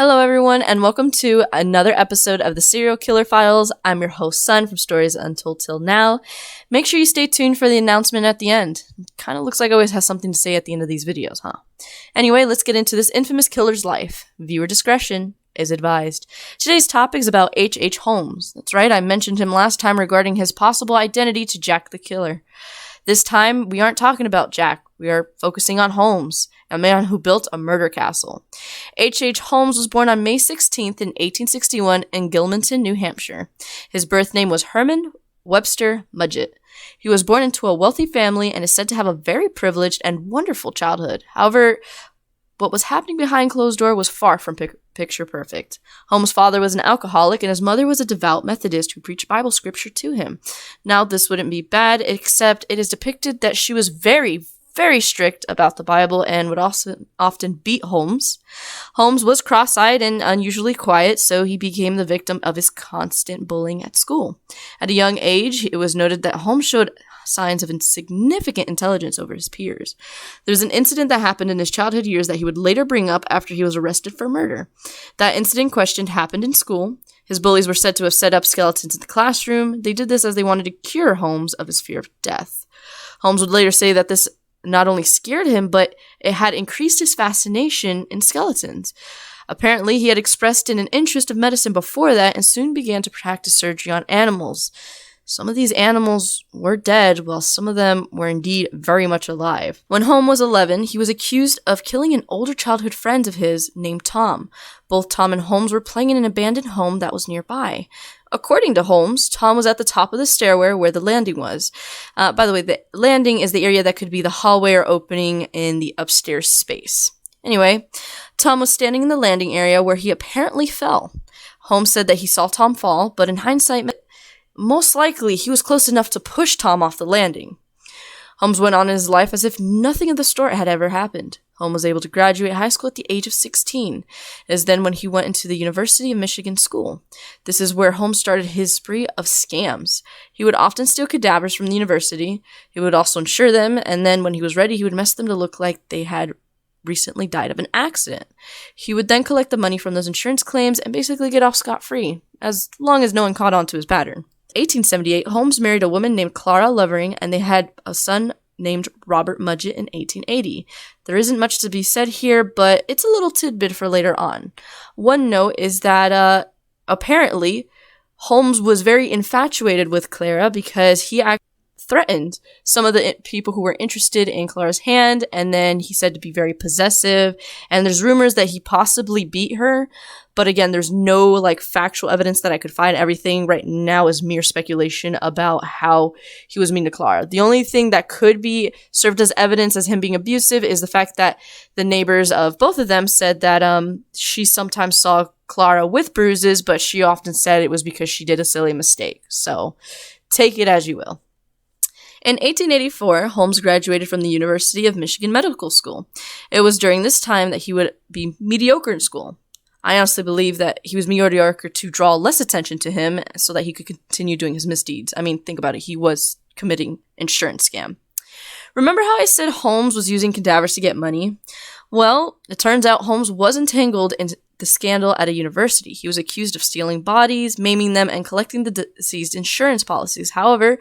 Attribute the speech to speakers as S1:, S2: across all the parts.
S1: Hello, everyone, and welcome to another episode of the Serial Killer Files. I'm your host, Sun, from Stories Untold Till Now. Make sure you stay tuned for the announcement at the end. Kind of looks like I always have something to say at the end of these videos, huh? Anyway, let's get into this infamous killer's life. Viewer discretion is advised. Today's topic is about H. Holmes. That's right, I mentioned him last time regarding his possible identity to Jack the Killer. This time, we aren't talking about Jack. We are focusing on Holmes, a man who built a murder castle. H. Holmes was born on May 16th in 1861 in Gilmanton, New Hampshire. His birth name was Herman Webster Mudgett. He was born into a wealthy family and is said to have a very privileged and wonderful childhood. However, what was happening behind closed doors was far from picture perfect. Holmes' father was an alcoholic and his mother was a devout Methodist who preached Bible scripture to him. Now, this wouldn't be bad, except it is depicted that she was very strict about the Bible and would also often beat Holmes. Holmes was cross-eyed and unusually quiet, so he became the victim of his constant bullying at school. At a young age, it was noted that Holmes showed signs of insignificant intelligence over his peers. There's an incident that happened in his childhood years that he would later bring up after he was arrested for murder. That incident questioned happened in school. His bullies were said to have set up skeletons in the classroom. They did this as they wanted to cure Holmes of his fear of death. Holmes would later say that this not only scared him, but it had increased his fascination in skeletons. Apparently, he had expressed an interest of medicine before that and soon began to practice surgery on animals. Some of these animals were dead, while some of them were indeed very much alive. When Holmes was 11, he was accused of killing an older childhood friend of his named Tom. Both Tom and Holmes were playing in an abandoned home that was nearby. According to Holmes, Tom was at the top of the stairway where the landing was. By the way, the landing is the area that could be the hallway or opening in the upstairs space. Anyway, Tom was standing in the landing area where he apparently fell. Holmes said that he saw Tom fall, but in hindsight, most likely he was close enough to push Tom off the landing. Holmes went on in his life as if nothing of the sort had ever happened. Holmes was able to graduate high school at the age of 16. It is then when he went into the University of Michigan school. This is where Holmes started his spree of scams. He would often steal cadavers from the university. He would also insure them, and then when he was ready, he would mess them to look like they had recently died of an accident. He would then collect the money from those insurance claims and basically get off scot-free, as long as no one caught on to his pattern. 1878, Holmes married a woman named Clara Lovering, and they had a son named Robert Mudgett in 1880. There isn't much to be said here, but it's a little tidbit for later on. One note is that apparently Holmes was very infatuated with Clara because he actually threatened some of the people who were interested in Clara's hand, and then he said to be very possessive, and there's rumors that he possibly beat her, but again, there's no factual evidence that I could find. Everything right now is mere speculation about how he was mean to Clara. The only thing that could be served as evidence as him being abusive is the fact that the neighbors of both of them said that she sometimes saw Clara with bruises, but she often said it was because she did a silly mistake. So take it as you will. In 1884, Holmes graduated from the University of Michigan Medical School. It was during this time that he would be mediocre in school. I honestly believe that he was mediocre to draw less attention to him so that he could continue doing his misdeeds. I mean, think about it. He was committing insurance scam. Remember how I said Holmes was using cadavers to get money? Well, it turns out Holmes was entangled in the scandal at a university. He was accused of stealing bodies, maiming them, and collecting the deceased insurance policies. However,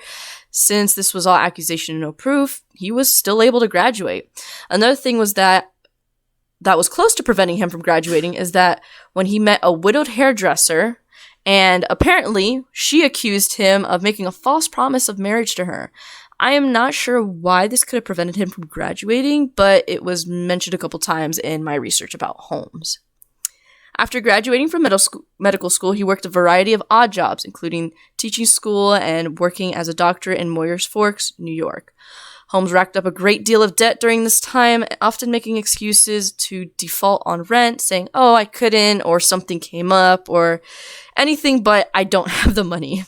S1: since this was all accusation and no proof, he was still able to graduate. Another thing was that was close to preventing him from graduating is that when he met a widowed hairdresser, and apparently she accused him of making a false promise of marriage to her. I am not sure why this could have prevented him from graduating, but it was mentioned a couple times in my research about Holmes. After graduating from medical school, he worked a variety of odd jobs, including teaching school and working as a doctor in Moyers Forks, New York. Holmes racked up a great deal of debt during this time, often making excuses to default on rent, saying, "Oh, I couldn't," or "something came up," or anything but "I don't have the money."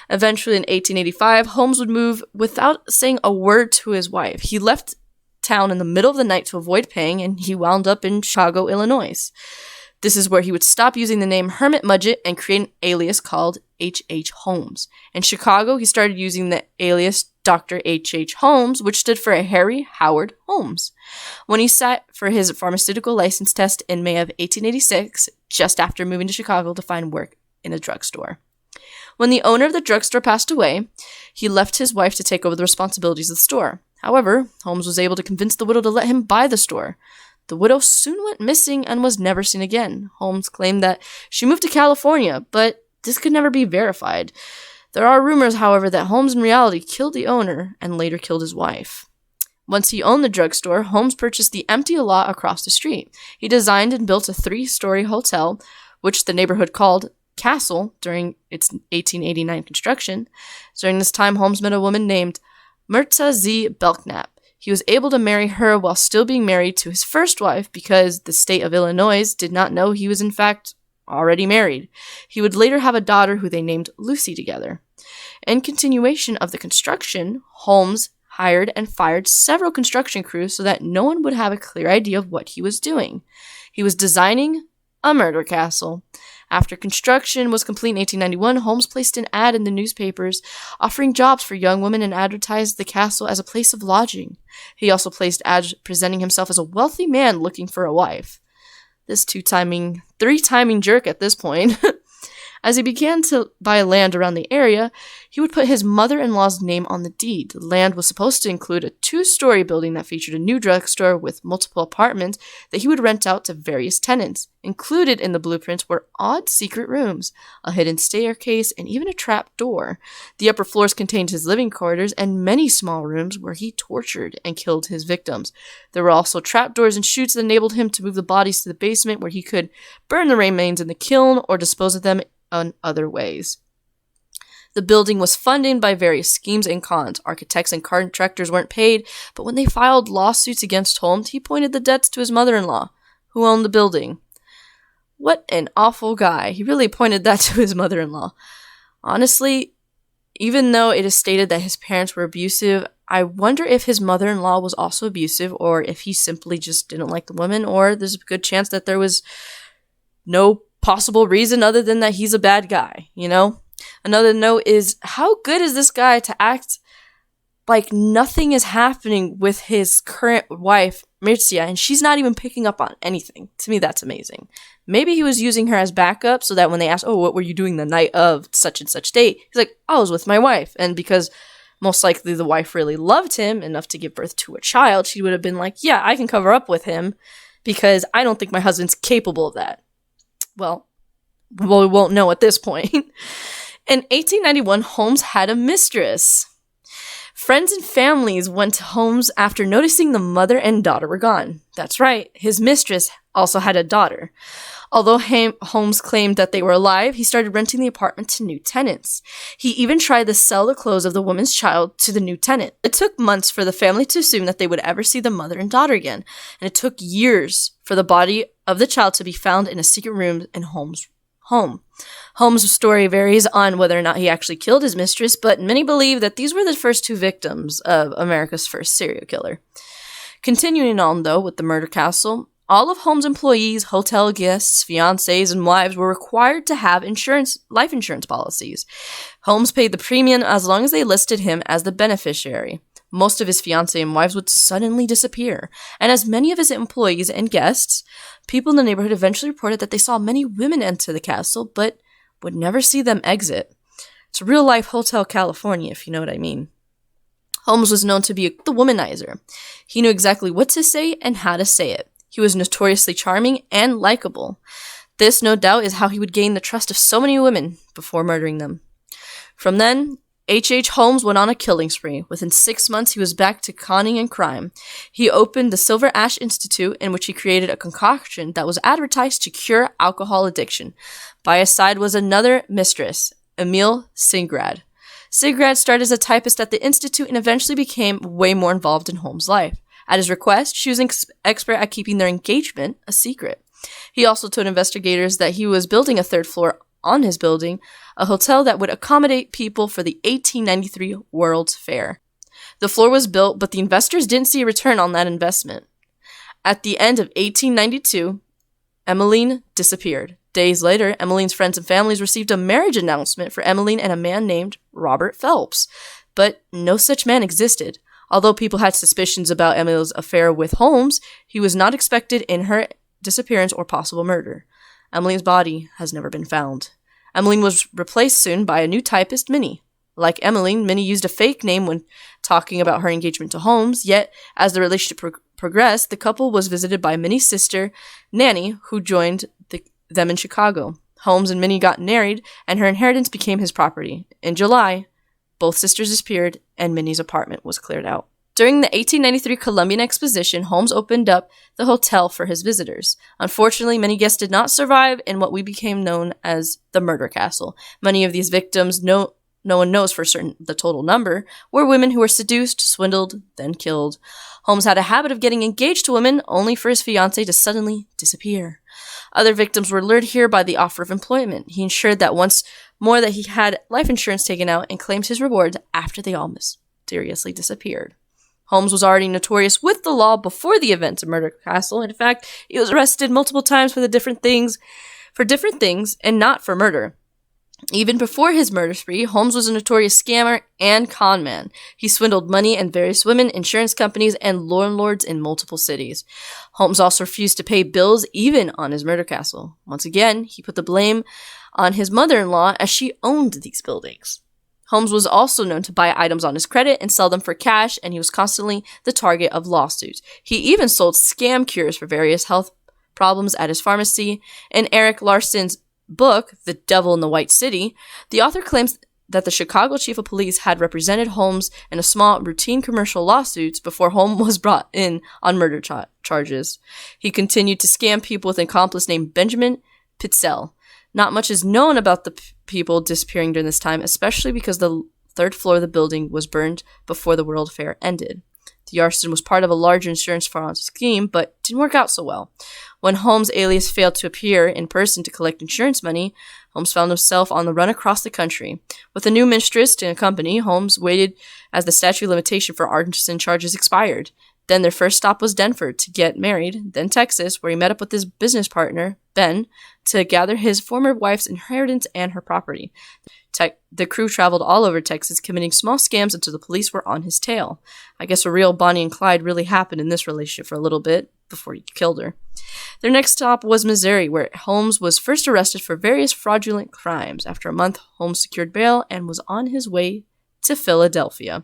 S1: Eventually, in 1885, Holmes would move without saying a word to his wife. He left town in the middle of the night to avoid paying, and he wound up in Chicago, Illinois. This is where he would stop using the name Hermit Mudgett and create an alias called H.H. Holmes. In Chicago, he started using the alias Dr. H.H. Holmes, which stood for Harry Howard Holmes. When he sat for his pharmaceutical license test in May of 1886, just after moving to Chicago to find work in a drugstore. When the owner of the drugstore passed away, he left his wife to take over the responsibilities of the store. However, Holmes was able to convince the widow to let him buy the store. The widow soon went missing and was never seen again. Holmes claimed that she moved to California, but this could never be verified. There are rumors, however, that Holmes in reality killed the owner and later killed his wife. Once he owned the drugstore, Holmes purchased the empty lot across the street. He designed and built a 3-story hotel, which the neighborhood called Castle during its 1889 construction. During this time, Holmes met a woman named Myrta Z. Belknap. He was able to marry her while still being married to his first wife because the state of Illinois did not know he was in fact already married. He would later have a daughter who they named Lucy together. In continuation of the construction, Holmes hired and fired several construction crews so that no one would have a clear idea of what he was doing. He was designing a murder castle. After construction was complete in 1891, Holmes placed an ad in the newspapers offering jobs for young women and advertised the castle as a place of lodging. He also placed ads presenting himself as a wealthy man looking for a wife. This three-timing jerk at this point. As he began to buy land around the area, he would put his mother-in-law's name on the deed. The land was supposed to include a 2-story building that featured a new drugstore with multiple apartments that he would rent out to various tenants. Included in the blueprints were odd secret rooms, a hidden staircase, and even a trap door. The upper floors contained his living quarters and many small rooms where he tortured and killed his victims. There were also trapdoors and chutes that enabled him to move the bodies to the basement where he could burn the remains in the kiln or dispose of them in other ways. The building was funded by various schemes and cons. Architects and contractors weren't paid, but when they filed lawsuits against Holmes, he pointed the debts to his mother-in-law, who owned the building. What an awful guy. He really pointed that to his mother-in-law. Honestly, even though it is stated that his parents were abusive, I wonder if his mother-in-law was also abusive, or if he simply just didn't like the woman, or there's a good chance that there was no possible reason other than that he's a bad guy, you know? Another note is, how good is this guy to act like nothing is happening with his current wife, Mircea, and she's not even picking up on anything? To me, that's amazing. Maybe he was using her as backup so that when they asked, oh, what were you doing the night of such and such date? He's like, I was with my wife. And because most likely the wife really loved him enough to give birth to a child, she would have been like, yeah, I can cover up with him because I don't think my husband's capable of that. Well, we won't know at this point. In 1891, Holmes had a mistress. Friends and families went to Holmes after noticing the mother and daughter were gone. That's right, his mistress also had a daughter. Although Holmes claimed that they were alive, he started renting the apartment to new tenants. He even tried to sell the clothes of the woman's child to the new tenant. It took months for the family to assume that they would ever see the mother and daughter again, and it took years for the body of the child to be found in a secret room in Holmes' home. Holmes' story varies on whether or not he actually killed his mistress, but many believe that these were the first 2 victims of America's first serial killer. Continuing on, though, with the murder castle, all of Holmes' employees, hotel guests, fiancés, and wives were required to have life insurance policies. Holmes paid the premium as long as they listed him as the beneficiary. Most of his fiancés and wives would suddenly disappear, and as many of his employees and guests, people in the neighborhood eventually reported that they saw many women enter the castle, but would never see them exit. It's a real-life Hotel California, if you know what I mean. Holmes was known to be the womanizer. He knew exactly what to say and how to say it. He was notoriously charming and likable. This, no doubt, is how he would gain the trust of so many women before murdering them. From then, H.H. Holmes went on a killing spree. Within 6 months, he was back to conning and crime. He opened the Silver Ash Institute, in which he created a concoction that was advertised to cure alcohol addiction. By his side was another mistress, Emil Sigrad. Sigrad started as a typist at the Institute and eventually became way more involved in Holmes' life. At his request, she was an expert at keeping their engagement a secret. He also told investigators that he was building a 3rd floor on his building, a hotel that would accommodate people for the 1893 World's Fair. The floor was built, but the investors didn't see a return on that investment. At the end of 1892, Emmeline disappeared. Days later, Emmeline's friends and families received a marriage announcement for Emmeline and a man named Robert Phelps, but no such man existed. Although people had suspicions about Emmeline's affair with Holmes, he was not expected in her disappearance or possible murder. Emmeline's body has never been found. Emmeline was replaced soon by a new typist, Minnie. Like Emmeline, Minnie used a fake name when talking about her engagement to Holmes, yet as the relationship progressed, the couple was visited by Minnie's sister, Nanny, who joined them in Chicago. Holmes and Minnie got married, and her inheritance became his property. In July, both sisters disappeared, and Minnie's apartment was cleared out. During the 1893 Columbian Exposition, Holmes opened up the hotel for his visitors. Unfortunately, many guests did not survive in what we became known as the Murder Castle. Many of these victims, no one knows for certain the total number, were women who were seduced, swindled, then killed. Holmes had a habit of getting engaged to women only for his fiancée to suddenly disappear. Other victims were lured here by the offer of employment. He ensured that once more that he had life insurance taken out and claimed his rewards after they all mysteriously disappeared. Holmes was already notorious with the law before the events of Murder Castle. In fact, he was arrested multiple times for different things and not for murder. Even before his murder spree, Holmes was a notorious scammer and con man. He swindled money and various women, insurance companies, and landlords in multiple cities. Holmes also refused to pay bills even on his murder castle. Once again, he put the blame on his mother-in-law as she owned these buildings. Holmes was also known to buy items on his credit and sell them for cash, and he was constantly the target of lawsuits. He even sold scam cures for various health problems at his pharmacy. In Eric Larson's book, The Devil in the White City, the author claims that the Chicago chief of police had represented Holmes in a small routine commercial lawsuits before Holmes was brought in on murder charges. He continued to scam people with an accomplice named Benjamin Pitzel. Not much is known about the people disappearing during this time, especially because the third floor of the building was burned before the World Fair ended. The arson was part of a larger insurance fraud scheme, but didn't work out so well. When Holmes' alias failed to appear in person to collect insurance money, Holmes found himself on the run across the country. With a new mistress to accompany, Holmes waited as the statute of limitation for arson charges expired. Then their first stop was Denver to get married, then Texas, where he met up with his business partner, Ben, to gather his former wife's inheritance and her property. The crew traveled all over Texas, committing small scams until the police were on his tail. I guess a real Bonnie and Clyde really happened in this relationship for a little bit before he killed her. Their next stop was Missouri, where Holmes was first arrested for various fraudulent crimes. After a month, Holmes secured bail and was on his way to Philadelphia.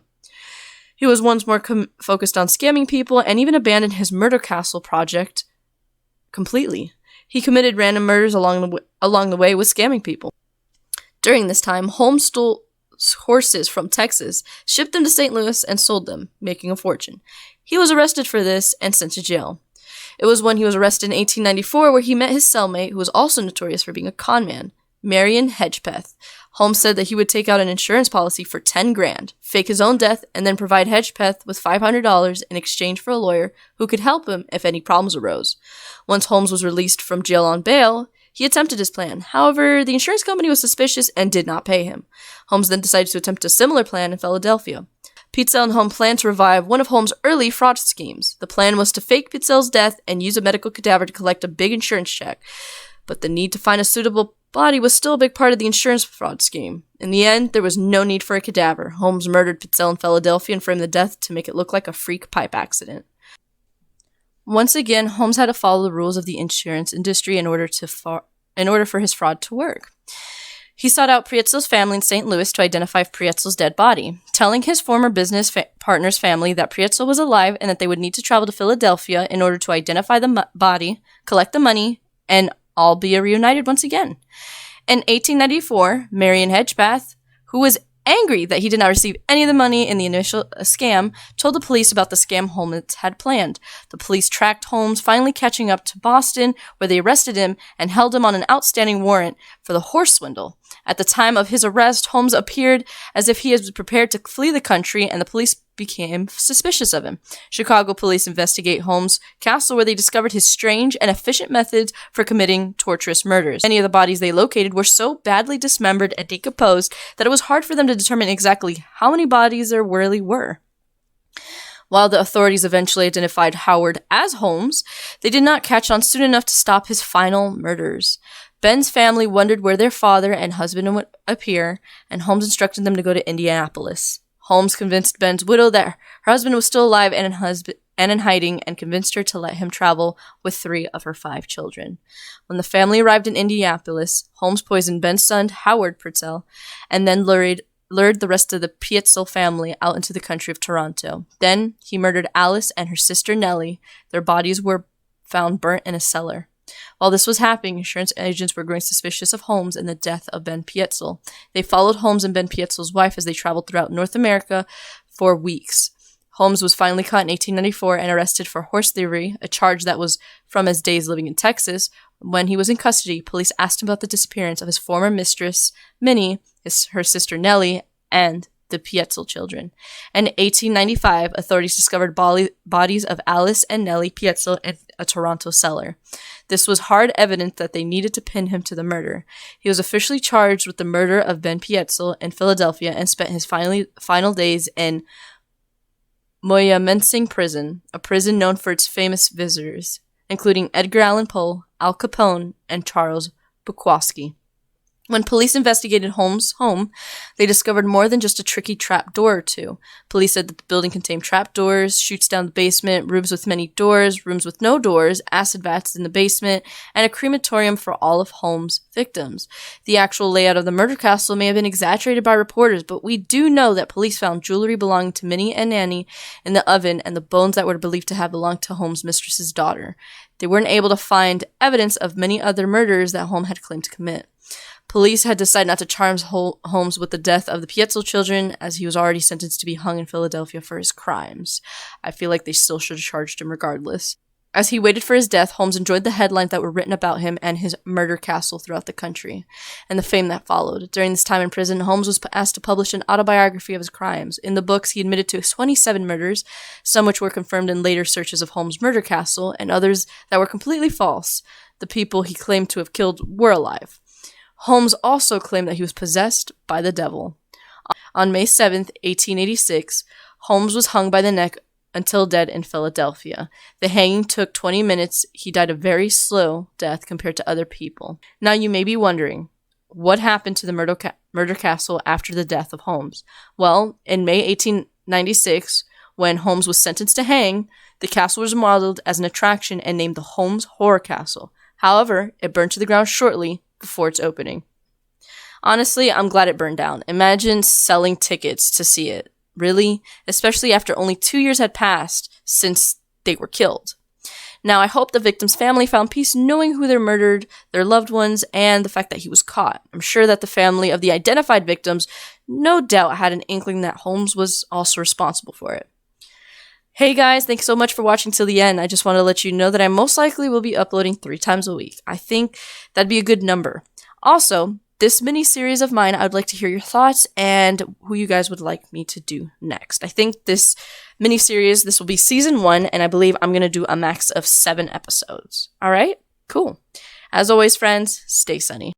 S1: He was once more focused on scamming people and even abandoned his murder castle project completely. He committed random murders along the way with scamming people. During this time, Holmes stole horses from Texas, shipped them to St. Louis, and sold them, making a fortune. He was arrested for this and sent to jail. It was when he was arrested in 1894 where he met his cellmate, who was also notorious for being a con man, Marion Hedgepeth. Holmes said that he would take out an insurance policy for $10,000, fake his own death, and then provide Hedgepeth with $500 in exchange for a lawyer who could help him if any problems arose. Once Holmes was released from jail on bail, he attempted his plan. However, the insurance company was suspicious and did not pay him. Holmes then decided to attempt a similar plan in Philadelphia. Pitzel and Holmes planned to revive one of Holmes' early fraud schemes. The plan was to fake Pitzel's death and use a medical cadaver to collect a big insurance check. But the need to find a suitable body was still a big part of the insurance fraud scheme. In the end, there was no need for a cadaver. Holmes murdered Pitzel in Philadelphia and framed the death to make it look like a freak pipe accident. Once again, Holmes had to follow the rules of the insurance industry in order for his fraud to work. He sought out Prietzel's family in St. Louis to identify Prietzel's dead body, telling his former business partner's family that Prietzel was alive and that they would need to travel to Philadelphia in order to identify the body, collect the money, and all be reunited once again. In 1894, Marion Hedgepeth, who was angry that he did not receive any of the money in the initial scam, told the police about the scam Holmes had planned. The police tracked Holmes, finally catching up to Boston, where they arrested him and held him on an outstanding warrant for the horse swindle. At the time of his arrest, Holmes appeared as if he was prepared to flee the country, and the police became suspicious of him. Chicago police investigate Holmes' castle, where they discovered his strange and efficient methods for committing torturous murders. Many of the bodies they located were so badly dismembered and decomposed that it was hard for them to determine exactly how many bodies there really were. While the authorities eventually identified Howard as Holmes, they did not catch on soon enough to stop his final murders. Ben's family wondered where their father and husband would appear, and Holmes instructed them to go to Indianapolis. Holmes convinced Ben's widow that her husband was still alive and in hiding, and convinced her to let him travel with 3 of her 5 children. When the family arrived in Indianapolis, Holmes poisoned Ben's son, Howard Purcell, and then lured the rest of the Pietzel family out into the country of Toronto. Then he murdered Alice and her sister Nellie. Their bodies were found burnt in a cellar. While this was happening, insurance agents were growing suspicious of Holmes and the death of Ben Pietzel. They followed Holmes and Ben Pietzel's wife as they traveled throughout North America for weeks. Holmes was finally caught in 1894 and arrested for horse thievery, a charge that was from his days living in Texas. When he was in custody, police asked him about the disappearance of his former mistress, Minnie, her sister Nellie, and the Pietzel children. In 1895, authorities discovered bodies of Alice and Nellie Pietzel in a Toronto cellar. This was hard evidence that they needed to pin him to the murder. He was officially charged with the murder of Ben Pietzel in Philadelphia and spent his final days in Moyamensing Prison, a prison known for its famous visitors, including Edgar Allan Poe, Al Capone, and Charles Bukowski. When police investigated Holmes' home, they discovered more than just a tricky trap door or two. Police said that the building contained trap doors, chutes down the basement, rooms with many doors, rooms with no doors, acid vats in the basement, and a crematorium for all of Holmes' victims. The actual layout of the murder castle may have been exaggerated by reporters, but we do know that police found jewelry belonging to Minnie and Nanny in the oven and the bones that were believed to have belonged to Holmes' mistress's daughter. They weren't able to find evidence of many other murders that Holmes had claimed to commit. Police had decided not to charge Holmes with the death of the Pietzel children, as he was already sentenced to be hung in Philadelphia for his crimes. I feel like they still should have charged him regardless. As he waited for his death, Holmes enjoyed the headlines that were written about him and his murder castle throughout the country, and the fame that followed. During this time in prison, Holmes was asked to publish an autobiography of his crimes. In the books, he admitted to 27 murders, some which were confirmed in later searches of Holmes' murder castle, and others that were completely false. The people he claimed to have killed were alive. Holmes also claimed that he was possessed by the devil. On May 7, 1886, Holmes was hung by the neck until dead in Philadelphia. The hanging took 20 minutes. He died a very slow death compared to other people. Now you may be wondering, what happened to the murder castle after the death of Holmes? Well, in May 1896, when Holmes was sentenced to hang, the castle was remodeled as an attraction and named the Holmes Horror Castle. However, it burned to the ground shortly before its opening. Honestly, I'm glad it burned down. Imagine selling tickets to see it. Really? Especially after only 2 years had passed since they were killed. Now, I hope the victim's family found peace knowing who they murdered, their loved ones, and the fact that he was caught. I'm sure that the family of the identified victims no doubt had an inkling that Holmes was also responsible for it. Hey guys, thanks so much for watching till the end. I just want to let you know that I most likely will be uploading 3 times a week. I think that'd be a good number. Also, this mini-series of mine, I would like to hear your thoughts and who you guys would like me to do next. I think this mini-series, this will be season 1, and I believe I'm going to do a max of 7 episodes. Alright? Cool. As always, friends, stay sunny.